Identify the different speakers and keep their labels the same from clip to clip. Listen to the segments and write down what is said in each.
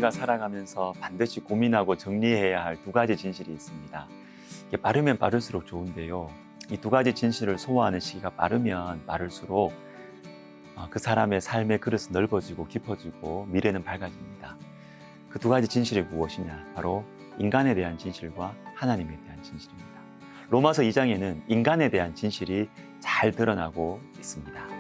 Speaker 1: 우리가 살아가면서 반드시 고민하고 정리해야 할 두 가지 진실이 있습니다. 이게 빠르면 빠를수록 좋은데요. 이 두 가지 진실을 소화하는 시기가 빠르면 빠를수록 그 사람의 삶의 그릇은 넓어지고 깊어지고 미래는 밝아집니다. 그 두 가지 진실이 무엇이냐? 바로 인간에 대한 진실과 하나님에 대한 진실입니다. 로마서 2장에는 인간에 대한 진실이 잘 드러나고 있습니다.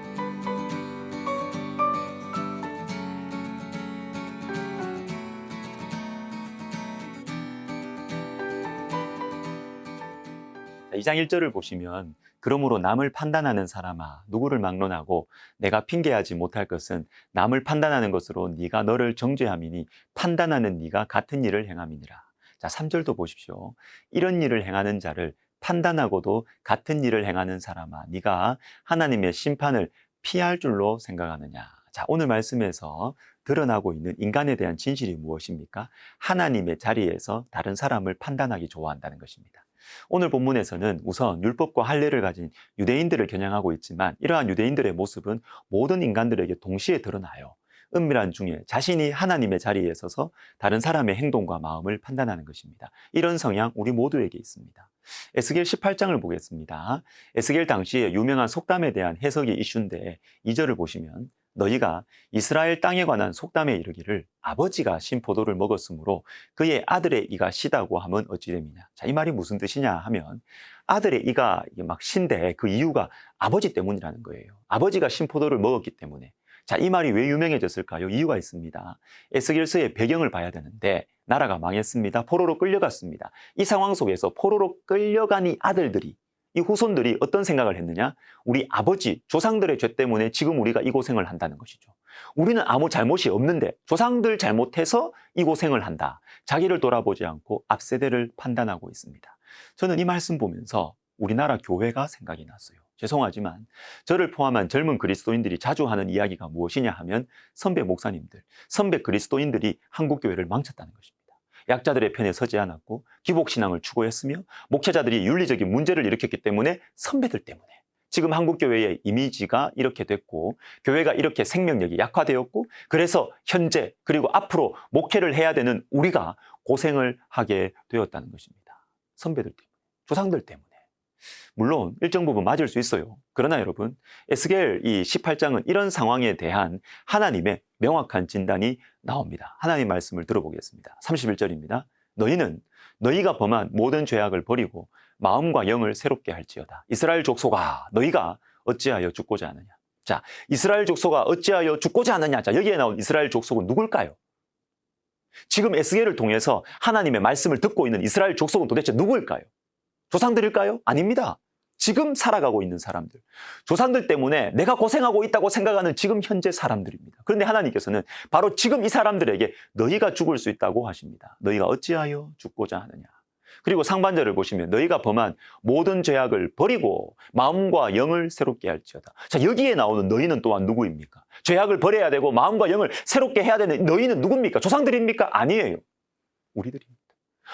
Speaker 1: 자, 2장 1절을 보시면 그러므로 남을 판단하는 사람아 누구를 막론하고 내가 핑계하지 못할 것은 남을 판단하는 것으로 네가 너를 정죄함이니 판단하는 네가 같은 일을 행함이니라. 자, 3절도 보십시오. 이런 일을 행하는 자를 판단하고도 같은 일을 행하는 사람아 네가 하나님의 심판을 피할 줄로 생각하느냐. 자, 오늘 말씀에서 드러나고 있는 인간에 대한 진실이 무엇입니까? 하나님의 자리에서 다른 사람을 판단하기 좋아한다는 것입니다. 오늘 본문에서는 우선 율법과 할례를 가진 유대인들을 겨냥하고 있지만 이러한 유대인들의 모습은 모든 인간들에게 동시에 드러나요. 은밀한 중에 자신이 하나님의 자리에 서서 다른 사람의 행동과 마음을 판단하는 것입니다. 이런 성향 우리 모두에게 있습니다. 에스겔 18장을 보겠습니다. 에스겔 당시에 유명한 속담에 대한 해석이 이슈인데 2절을 보시면 너희가 이스라엘 땅에 관한 속담에 이르기를 아버지가 신 포도를 먹었으므로 그의 아들의 이가 시다고 하면 어찌 됨이냐. 자, 이 말이 무슨 뜻이냐 하면 아들의 이가 막 신데 그 이유가 아버지 때문이라는 거예요. 아버지가 신 포도를 먹었기 때문에. 자, 이 말이 왜 유명해졌을까요? 이유가 있습니다. 에스겔서의 배경을 봐야 되는데 나라가 망했습니다. 포로로 끌려갔습니다. 이 상황 속에서 포로로 끌려간 이 아들들이 이 후손들이 어떤 생각을 했느냐? 우리 아버지, 조상들의 죄 때문에 지금 우리가 이 고생을 한다는 것이죠. 우리는 아무 잘못이 없는데 조상들 잘못해서 이 고생을 한다. 자기를 돌아보지 않고 앞세대를 판단하고 있습니다. 저는 이 말씀 보면서 우리나라 교회가 생각이 났어요. 죄송하지만 저를 포함한 젊은 그리스도인들이 자주 하는 이야기가 무엇이냐 하면 선배 목사님들, 선배 그리스도인들이 한국 교회를 망쳤다는 것입니다. 약자들의 편에 서지 않았고 기복신앙을 추구했으며 목회자들이 윤리적인 문제를 일으켰기 때문에 선배들 때문에 지금 한국교회의 이미지가 이렇게 됐고 교회가 이렇게 생명력이 약화되었고 그래서 현재 그리고 앞으로 목회를 해야 되는 우리가 고생을 하게 되었다는 것입니다. 선배들 때문에, 조상들 때문에. 물론 일정 부분 맞을 수 있어요. 그러나 여러분, 에스겔 이 18장은 이런 상황에 대한 하나님의 명확한 진단이 나옵니다. 하나님 말씀을 들어보겠습니다. 31절입니다. 너희는 너희가 범한 모든 죄악을 버리고 마음과 영을 새롭게 할지어다. 이스라엘 족속아, 너희가 어찌하여 죽고자 하느냐. 자, 이스라엘 족속아 어찌하여 죽고자 하느냐. 자, 여기에 나온 이스라엘 족속은 누굴까요? 지금 에스겔을 통해서 하나님의 말씀을 듣고 있는 이스라엘 족속은 도대체 누구일까요? 조상들일까요? 아닙니다. 지금 살아가고 있는 사람들. 조상들 때문에 내가 고생하고 있다고 생각하는 지금 현재 사람들입니다. 그런데 하나님께서는 바로 지금 이 사람들에게 너희가 죽을 수 있다고 하십니다. 너희가 어찌하여 죽고자 하느냐. 그리고 상반절을 보시면 너희가 범한 모든 죄악을 버리고 마음과 영을 새롭게 할지어다. 자, 여기에 나오는 너희는 또한 누구입니까? 죄악을 버려야 되고 마음과 영을 새롭게 해야 되는 너희는 누굽니까? 조상들입니까? 아니에요. 우리들입니다.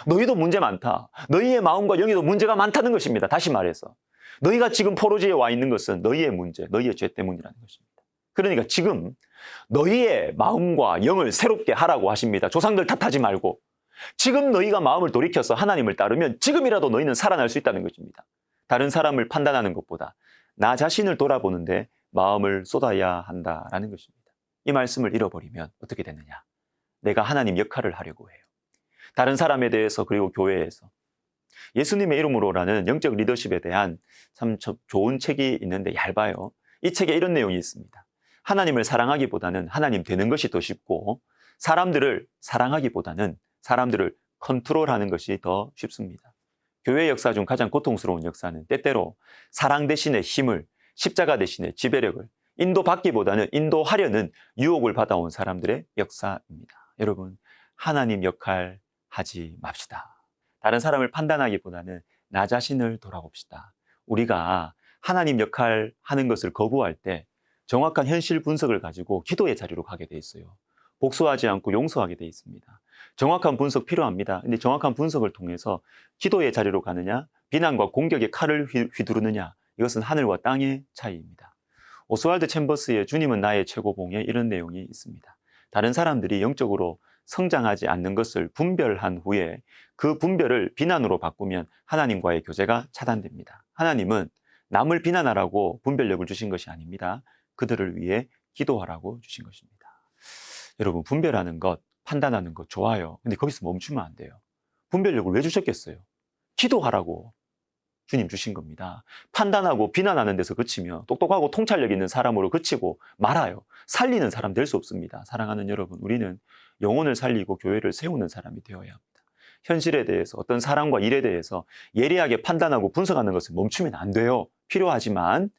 Speaker 1: 너희도 문제 많다. 너희의 마음과 영에도 문제가 많다는 것입니다. 다시 말해서 너희가 지금 포로지에 와 있는 것은 너희의 문제, 너희의 죄 때문이라는 것입니다. 그러니까 지금 너희의 마음과 영을 새롭게 하라고 하십니다. 조상들 탓하지 말고 지금 너희가 마음을 돌이켜서 하나님을 따르면 지금이라도 너희는 살아날 수 있다는 것입니다. 다른 사람을 판단하는 것보다 나 자신을 돌아보는데 마음을 쏟아야 한다라는 것입니다. 이 말씀을 잃어버리면 어떻게 되느냐? 내가 하나님 역할을 하려고 해요. 다른 사람에 대해서 그리고 교회에서 예수님의 이름으로라는 영적 리더십에 대한 참 좋은 책이 있는데 얇아요. 이 책에 이런 내용이 있습니다. 하나님을 사랑하기보다는 하나님 되는 것이 더 쉽고 사람들을 사랑하기보다는 사람들을 컨트롤하는 것이 더 쉽습니다. 교회 역사 중 가장 고통스러운 역사는 때때로 사랑 대신에 힘을, 십자가 대신에 지배력을 인도받기보다는 인도하려는 유혹을 받아온 사람들의 역사입니다. 여러분, 하나님 역할 하지 맙시다. 다른 사람을 판단하기보다는 나 자신을 돌아봅시다. 우리가 하나님 역할 하는 것을 거부할 때 정확한 현실 분석을 가지고 기도의 자리로 가게 돼 있어요. 복수하지 않고 용서하게 돼 있습니다. 정확한 분석 필요합니다. 근데 정확한 분석을 통해서 기도의 자리로 가느냐, 비난과 공격의 칼을 휘두르느냐, 이것은 하늘과 땅의 차이입니다. 오스왈드 챔버스의 주님은 나의 최고봉에 이런 내용이 있습니다. 다른 사람들이 영적으로 성장하지 않는 것을 분별한 후에 그 분별을 비난으로 바꾸면 하나님과의 교제가 차단됩니다. 하나님은 남을 비난하라고 분별력을 주신 것이 아닙니다. 그들을 위해 기도하라고 주신 것입니다. 여러분, 분별하는 것, 판단하는 것 좋아요. 근데 거기서 멈추면 안 돼요. 분별력을 왜 주셨겠어요? 기도하라고 주님 주신 겁니다. 판단하고 비난하는 데서 그치면 똑똑하고 통찰력 있는 사람으로 그치고 말아요. 살리는 사람 될 수 없습니다. 사랑하는 여러분, 우리는 영혼을 살리고 교회를 세우는 사람이 되어야 합니다. 현실에 대해서, 어떤 사람과 일에 대해서 예리하게 판단하고 분석하는 것을 멈추면 안 돼요. 필요하지만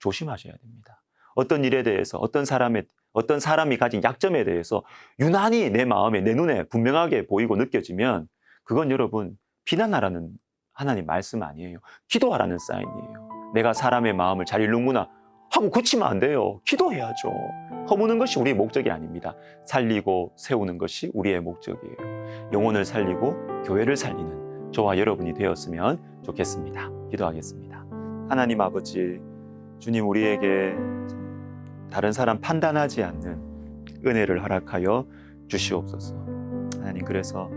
Speaker 1: 조심하셔야 됩니다. 어떤 일에 대해서, 어떤 사람이 가진 약점에 대해서 유난히 내 마음에, 내 눈에 분명하게 보이고 느껴지면 그건 여러분 비난하라는 하나님 말씀 아니에요. 기도하라는 사인이에요. 내가 사람의 마음을 잘 읽는구나 하고 그치면 안 돼요. 기도해야죠. 허무는 것이 우리의 목적이 아닙니다. 살리고 세우는 것이 우리의 목적이에요. 영혼을 살리고 교회를 살리는 저와 여러분이 되었으면 좋겠습니다. 기도하겠습니다. 하나님 아버지, 주님, 우리에게 다른 사람 판단하지 않는 은혜를 허락하여 주시옵소서. 하나님, 그래서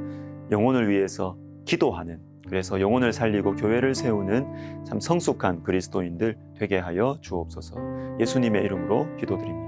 Speaker 1: 영혼을 위해서 기도하는, 그래서 영혼을 살리고 교회를 세우는 참 성숙한 그리스도인들 되게 하여 주옵소서. 예수님의 이름으로 기도드립니다.